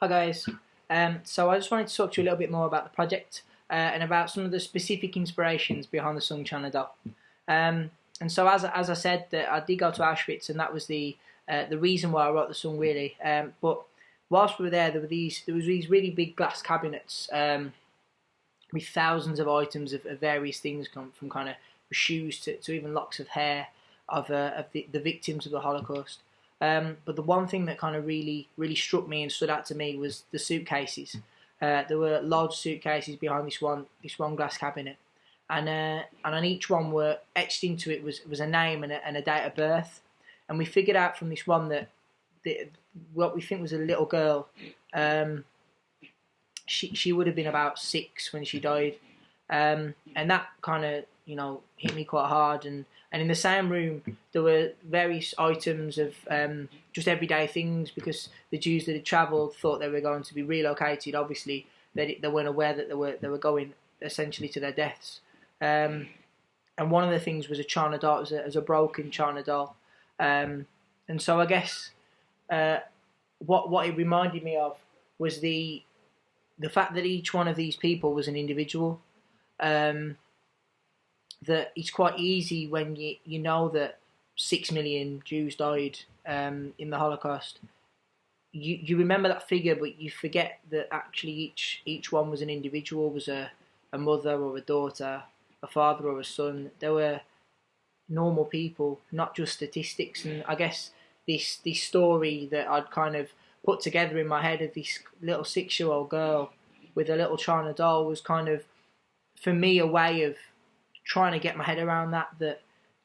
Hi guys. So I just wanted to talk to you a little bit more about the project and about some of the specific inspirations behind the song China Doll. And so as I said, that I did go to Auschwitz, and that was the reason why I wrote the song really. But whilst we were there, there was these really big glass cabinets with thousands of items of various things, from kind of shoes to even locks of hair of the victims of the Holocaust. But the one thing that kind of really struck me and stood out to me was the suitcases. There were large suitcases behind this one glass cabinet, and on each one were etched into it was a name and a date of birth. And we figured out from this one that what we think was a little girl. She would have been about 6 when she died, and that kind of hit me quite hard. And in the same room there were various items of just everyday things, because the Jews that had travelled thought they were going to be relocated. Obviously they weren't aware that they were going essentially to their deaths. And one of the things was a China doll. It was a broken China doll. And so I guess what it reminded me of was the fact that each one of these people was an individual. That it's quite easy when you know that 6 million Jews died in the Holocaust. You remember that figure, but you forget that actually each one was an individual, was a mother or a daughter, a father or a son. They were normal people, not just statistics. And I guess this story that I'd kind of put together in my head of this little 6-year-old girl with a little China doll was kind of, for me, a way of trying to get my head around that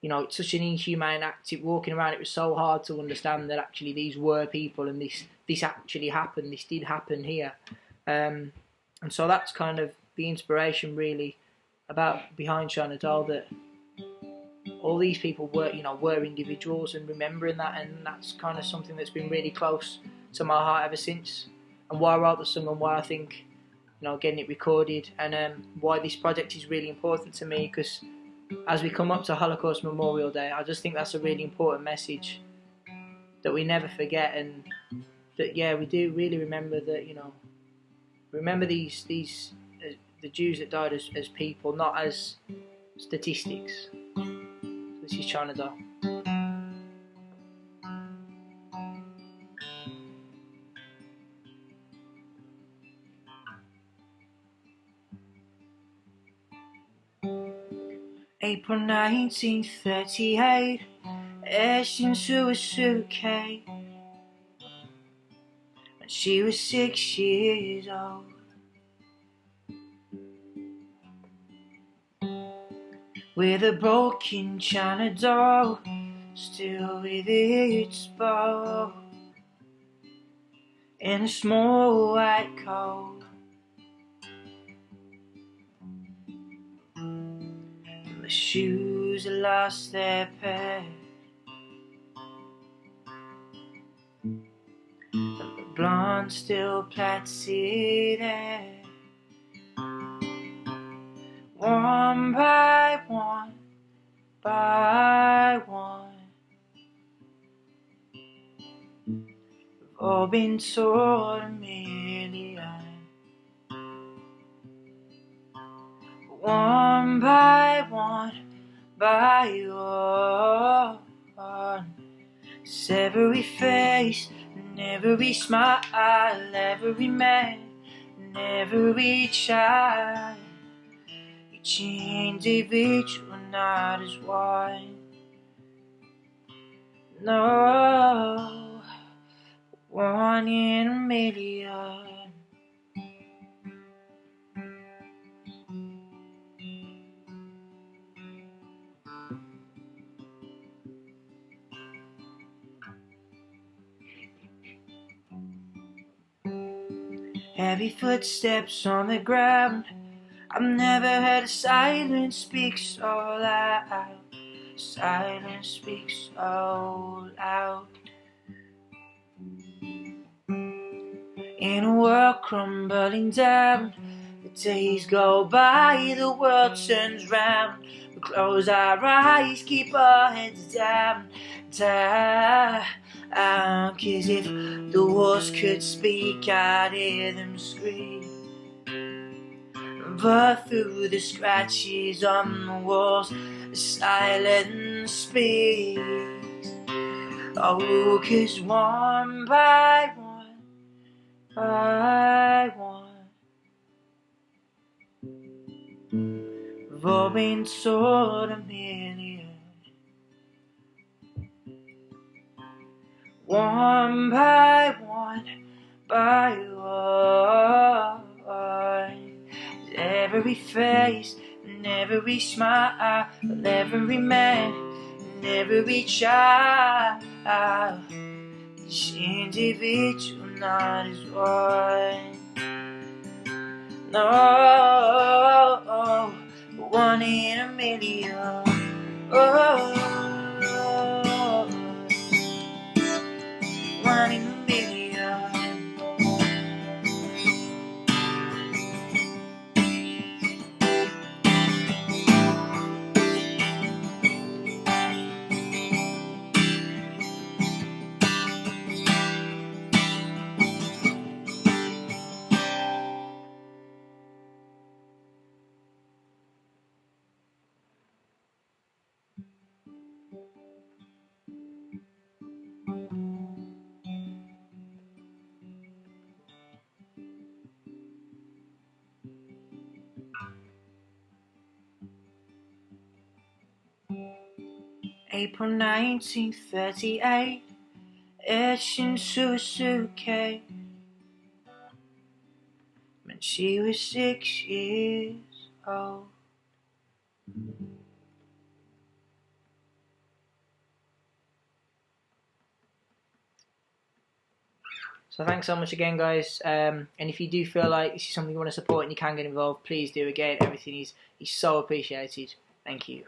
it's such an inhumane act. Walking around, it was so hard to understand that actually these were people, and this actually happened. This did happen here. And so that's kind of the inspiration really about behind China Doll, that all these people were individuals, and remembering that. And that's kind of something that's been really close to my heart ever since, and why I wrote the song, and why I think getting it recorded, and why this project is really important to me. Because as we come up to Holocaust Memorial Day, I just think that's a really important message that we never forget, and that we do really remember that remember these the Jews that died as people, not as statistics. So this is China Doll. April 1938, etched into a suitcase, when she was 6 years old. With a broken China doll, still with its bow, in a small white coat. The shoes had lost their pair, and the blonde still plaited hair. One by one, we've all been told a million. One by one, it's every face and every smile, every man and every child, each individual, not as one. No, one in a million. Heavy footsteps on the ground. I've never heard a silence speak so loud. Silence speaks so loud. In a world crumbling down, the days go by, the world turns round. We close our eyes, keep our heads down. die. 'Cause if the walls could speak, I'd hear them scream. But through the scratches on the walls, the silence speaks. Oh, 'cause one by one, we've all been told a million. One by one, every face and every smile, and every man and every child is individual, not as one. No, one in a million. Oh, one in a million. 'April 1938, etched into a suitcase, when she was 6 years old. So thanks so much again, guys. And if you do feel like this is something you want to support and you can get involved, please do. Again, everything is so appreciated. Thank you.